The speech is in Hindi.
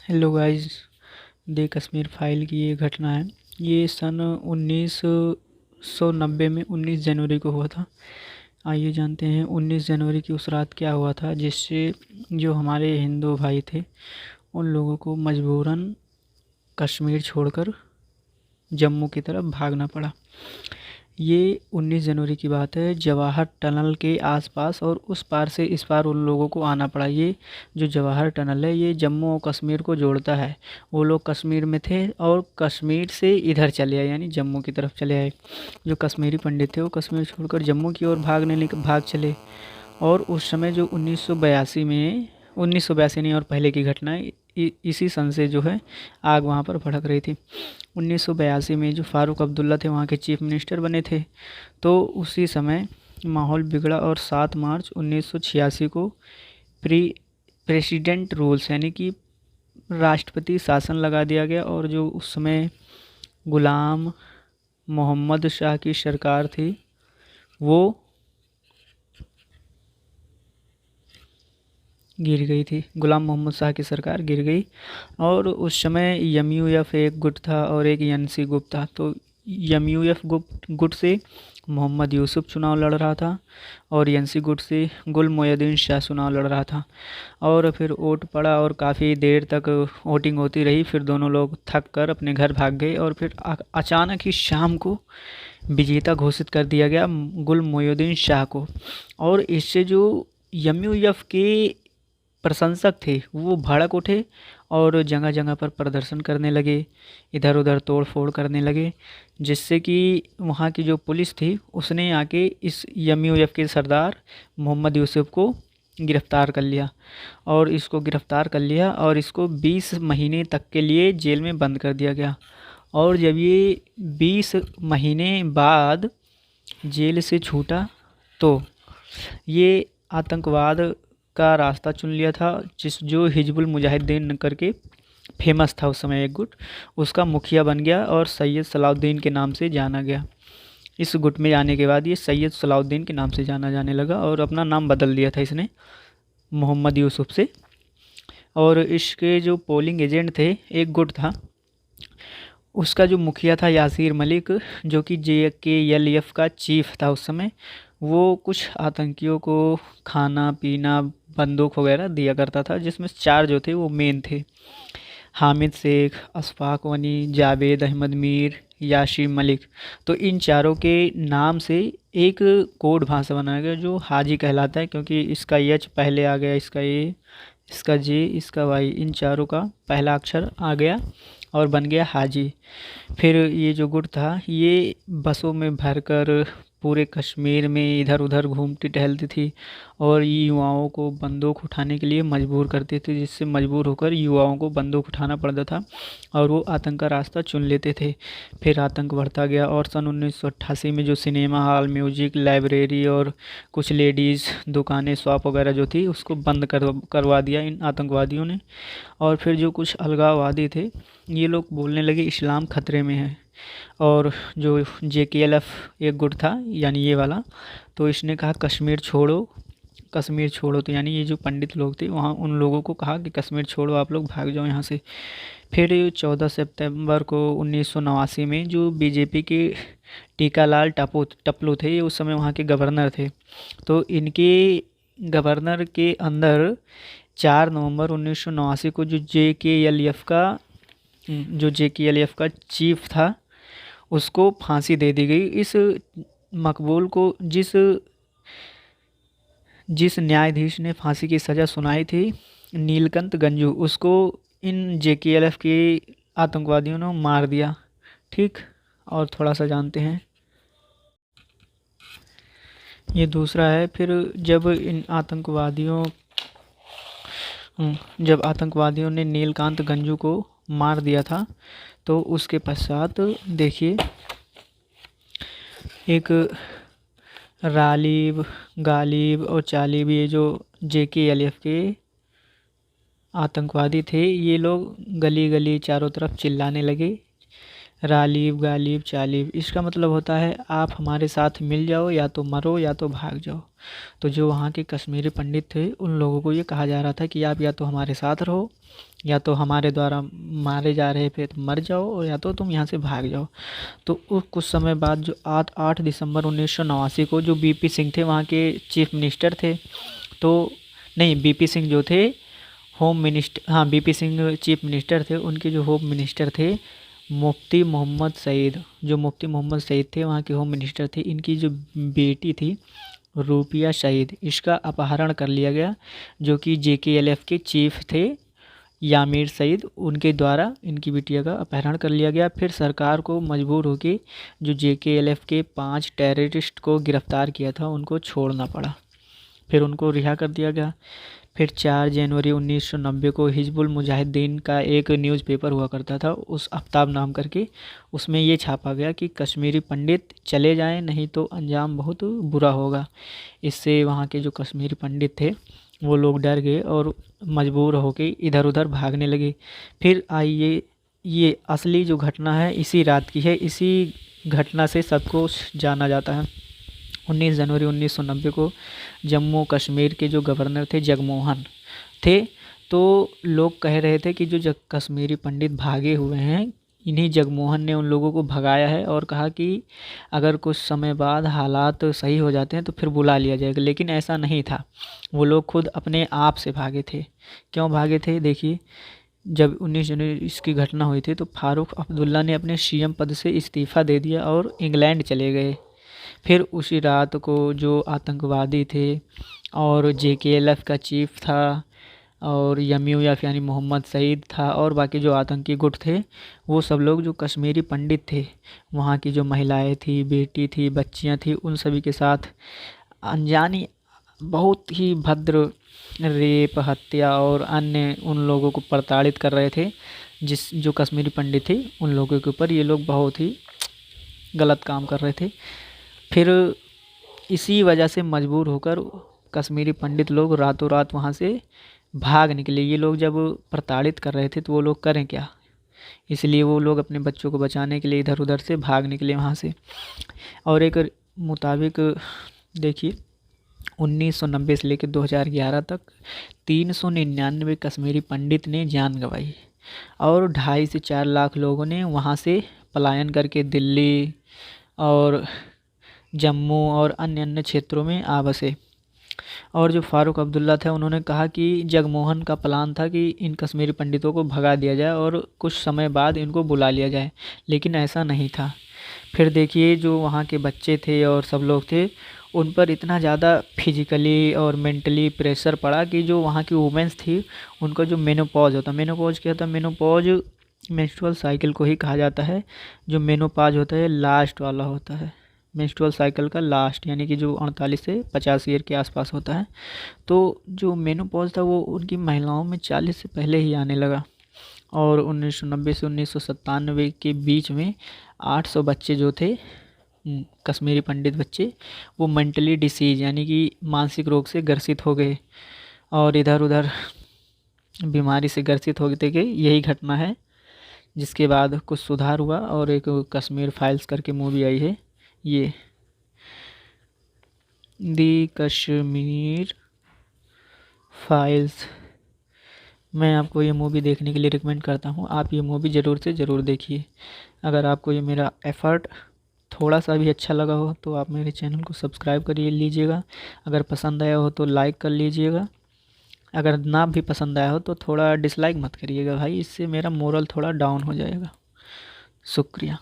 Hello guys. The Kashmir file की ये घटना है। ये सन 1990 में 19 जनवरी को हुआ था। आइए जानते हैं 19 जनवरी की उस रात क्या हुआ था, जिससे जो हमारे हिंदू भाई थे उन लोगों को मजबूरन कश्मीर छोड़कर जम्मू की तरफ भागना पड़ा। ये 19 जनवरी की बात है। जवाहर टनल के आसपास और उस पार से इस पार उन लोगों को आना पड़ा। ये जो जवाहर टनल है ये जम्मू और कश्मीर को जोड़ता है। वो लोग कश्मीर में थे और कश्मीर से इधर चले आए, यानी जम्मू की तरफ चले आए। जो कश्मीरी पंडित थे वो कश्मीर छोड़कर जम्मू की ओर भाग चले। और उस समय जो 1982 में 1982 नहीं और पहले की घटना है, इसी सन से जो है आग वहाँ पर भड़क रही थी। 1982 में जो फ़ारूक अब्दुल्ला थे वहाँ के चीफ मिनिस्टर बने थे। तो उसी समय माहौल बिगड़ा और 7 मार्च 1986 को प्रेसिडेंट रूल्स यानी कि राष्ट्रपति शासन लगा दिया गया। और जो उस समय गुलाम मोहम्मद शाह की सरकार थी वो गिर गई थी। गुलाम मोहम्मद शाह की सरकार गिर गई। और उस समय यमयूएफ एक गुट था और एक एनसी गुट था। तो यमयूएफ गुट से मोहम्मद यूसुफ चुनाव लड़ रहा था और एनसी गुट से गुल मोहिउद्दीन शाह चुनाव लड़ रहा था। और फिर वोट पड़ा और काफ़ी देर तक वोटिंग होती रही। फिर दोनों लोग थक कर अपने घर भाग गए और फिर अचानक ही शाम को विजेता घोषित कर दिया गया गुल मोहिउद्दीन शाह को। और इससे जो यमयूएफ के प्रशंसक थे वो भड़क उठे और जगह जगह पर प्रदर्शन करने लगे, इधर उधर तोड़ फोड़ करने लगे, जिससे कि वहाँ की जो पुलिस थी उसने आके इस यमयूएफ के सरदार मोहम्मद यूसुफ को गिरफ़्तार कर लिया। और इसको 20 महीने तक के लिए जेल में बंद कर दिया गया। और जब ये 20 महीने बाद जेल से छूटा तो ये आतंकवाद का रास्ता चुन लिया था। जो हिजबुल मुजाहिदीन करके फेमस था उस समय एक गुट, उसका मुखिया बन गया और सैयद सलाउद्दीन के नाम से जाना गया। इस गुट में आने के बाद ये सैयद सलाउद्दीन के नाम से जाना जाने लगा और अपना नाम बदल दिया था इसने मोहम्मद यूसुफ से। और इसके जो पोलिंग एजेंट थे, एक गुट था, उसका जो मुखिया था यासीर मलिक, जो कि JKLF का चीफ था उस समय, वो कुछ आतंकियों को खाना पीना बंदूक वगैरह दिया करता था, जिसमें 4 जो थे वो मेन थे: हामिद शेख, अशफाक वनी, जावेद अहमद मीर, यासीर मलिक। तो इन चारों के नाम से एक कोड भाषा बनाया गया जो हाजी कहलाता है, क्योंकि इसका एच पहले आ गया, इसका ए, इसका जे, इसका वाई, इन चारों का पहला अक्षर आ गया और बन गया हाजी। फिर ये जो गुट था ये बसों में भरकर पूरे कश्मीर में इधर उधर घूमती टहलती थी और युवाओं को बंदूक उठाने के लिए मजबूर करती थी, जिससे मजबूर होकर युवाओं को बंदूक उठाना पड़ता था और वो आतंक का रास्ता चुन लेते थे। फिर आतंक बढ़ता गया और सन 1988 में जो सिनेमा हॉल, म्यूजिक, लाइब्रेरी और कुछ लेडीज़ दुकानें, शॉप वगैरह जो थी उसको बंद करवा दिया इन आतंकवादियों ने। और फिर जो कुछ अलगाववादी थे ये लोग बोलने लगे इस्लाम खतरे में है। और जो JKLF एक गुट था यानी ये वाला, तो इसने कहा कश्मीर छोड़ो, कश्मीर छोड़ो। तो यानी ये जो पंडित लोग थे वहाँ उन लोगों को कहा कि कश्मीर छोड़ो, आप लोग भाग जाओ यहाँ से। फिर 14 सितंबर को 1989 में जो बीजेपी के टीकालाल टप्लू थे, ये उस समय वहाँ के गवर्नर थे। तो इनके गवर्नर के अंदर 4 नवंबर 1989 को जो JKLF का चीफ था उसको फांसी दे दी गई। इस मकबूल को जिस न्यायाधीश ने फांसी की सज़ा सुनाई थी, नीलकंठ गंजू, उसको इन JKLF के आतंकवादियों ने मार दिया। ठीक, और थोड़ा सा जानते हैं, ये दूसरा है। फिर जब आतंकवादियों ने नीलकांत गंजू को मार दिया था तो उसके पश्चात देखिए एक रालीब, गालिब और चालिब, ये जो JKLF के आतंकवादी थे, ये लोग गली गली चारों तरफ चिल्लाने लगे रालीब गालिब चालीब, इसका मतलब होता है आप हमारे साथ मिल जाओ, या तो मरो या तो भाग जाओ। तो जो वहाँ के कश्मीरी पंडित थे उन लोगों को ये कहा जा रहा था कि आप या तो हमारे साथ रहो, या तो हमारे द्वारा मारे जा रहे पे तो मर जाओ, और या तो तुम यहाँ से भाग जाओ। तो कुछ समय बाद जो 8 दिसंबर 1989 को जो बीपी सिंह थे वहाँ के चीफ मिनिस्टर थे, तो नहीं, बीपी सिंह जो थे होम मिनिस्टर, हाँ बीपी सिंह चीफ मिनिस्टर थे, उनके जो होम मिनिस्टर थे मुफ्ती मोहम्मद सईद, जो मुफ्ती मोहम्मद सईद थे वहाँ के होम मिनिस्टर थे, इनकी जो बेटी थी रूपिया शहीद, इसका अपहरण कर लिया गया, जो कि JKLF के चीफ थे यामीर सईद, उनके द्वारा इनकी बिटिया का अपहरण कर लिया गया। फिर सरकार को मजबूर होकर जो JKLF के 5 टेररिस्ट को गिरफ्तार किया था उनको छोड़ना पड़ा, फिर उनको रिहा कर दिया गया। फिर 4 जनवरी 1990 को हिजबुल मुजाहिदीन का एक न्यूज़पेपर हुआ करता था, उस आफ्ताब नाम करके, उसमें ये छापा गया कि कश्मीरी पंडित चले जाएं नहीं तो अंजाम बहुत बुरा होगा। इससे वहाँ के जो कश्मीरी पंडित थे वो लोग डर गए और मजबूर होके इधर उधर भागने लगे। फिर आइए, ये असली जो घटना है इसी रात की है, इसी घटना से सबको जाना जाता है। 19 जनवरी 1990 को जम्मू कश्मीर के जो गवर्नर थे जगमोहन थे, तो लोग कह रहे थे कि जो कश्मीरी पंडित भागे हुए हैं इन्हीं जगमोहन ने उन लोगों को भगाया है, और कहा कि अगर कुछ समय बाद हालात सही हो जाते हैं तो फिर बुला लिया जाएगा। लेकिन ऐसा नहीं था, वो लोग खुद अपने आप से भागे थे। क्यों भागे थे? देखिए, जब 19 जनवरी इसकी घटना हुई थी तो फारूक अब्दुल्ला ने अपने CM पद से इस्तीफ़ा दे दिया और इंग्लैंड चले गए। फिर उसी रात को जो आतंकवादी थे और JKLF का चीफ था और MUF यानी मोहम्मद सईद था और बाकी जो आतंकी गुट थे, वो सब लोग जो कश्मीरी पंडित थे, वहाँ की जो महिलाएं थी, बेटी थी, बच्चियाँ थी, उन सभी के साथ अनजानी बहुत ही भद्र रेप, हत्या और अन्य उन लोगों को प्रताड़ित कर रहे थे। जो कश्मीरी पंडित थे उन लोगों के ऊपर ये लोग बहुत ही गलत काम कर रहे थे। फिर इसी वजह से मजबूर होकर कश्मीरी पंडित लोग रातों रात वहाँ से भाग निकले। ये लोग जब प्रताड़ित कर रहे थे तो वो लोग करें क्या, इसलिए वो लोग अपने बच्चों को बचाने के लिए इधर उधर से भाग निकले वहाँ से। और एक मुताबिक देखिए, 1990 से लेकर 2011 तक 399 कश्मीरी पंडित ने जान गंवाई और 2.5 से 4 लाख लोगों ने वहाँ से पलायन करके दिल्ली और जम्मू और अन्य अन्य क्षेत्रों में आ बसे। और जो फारूक अब्दुल्ला थे उन्होंने कहा कि जगमोहन का प्लान था कि इन कश्मीरी पंडितों को भगा दिया जाए और कुछ समय बाद इनको बुला लिया जाए, लेकिन ऐसा नहीं था। फिर देखिए, जो वहाँ के बच्चे थे और सब लोग थे, उन पर इतना ज़्यादा फिजिकली और मेंटली प्रेशर पड़ा कि जो वहाँ की वुमेंस थी उनका जो मेनोपॉज होता, मेनोपॉज क्या होता है? मेनोपॉज मेंस्ट्रुअल साइकिल को ही कहा जाता है। जो मेनोपॉज होता है लास्ट वाला होता है, मेंस्ट्रुअल साइकिल का लास्ट, यानी कि जो 48 से 50 ईयर के आसपास होता है। तो जो मेनोपॉज था वो उनकी महिलाओं में 40 से पहले ही आने लगा। और 1990 से 1997 के बीच में 800 बच्चे जो थे कश्मीरी पंडित बच्चे, वो मेंटली डिसीज यानी कि मानसिक रोग से ग्रसित हो गए और इधर उधर बीमारी से ग्रसित हो गए। यही घटना है, जिसके बाद कुछ सुधार हुआ और एक कश्मीर फाइल्स करके मूवी आई है, ये दी कश्मीर फाइल्स। मैं आपको ये मूवी देखने के लिए रिकमेंड करता हूँ। आप ये मूवी ज़रूर से ज़रूर देखिए। अगर आपको ये मेरा एफ़र्ट थोड़ा सा भी अच्छा लगा हो तो आप मेरे चैनल को सब्सक्राइब कर लीजिएगा। अगर पसंद आया हो तो लाइक कर लीजिएगा। अगर ना भी पसंद आया हो तो थोड़ा डिसलाइक मत करिएगा भाई, इससे मेरा मोरल थोड़ा डाउन हो जाएगा। शुक्रिया।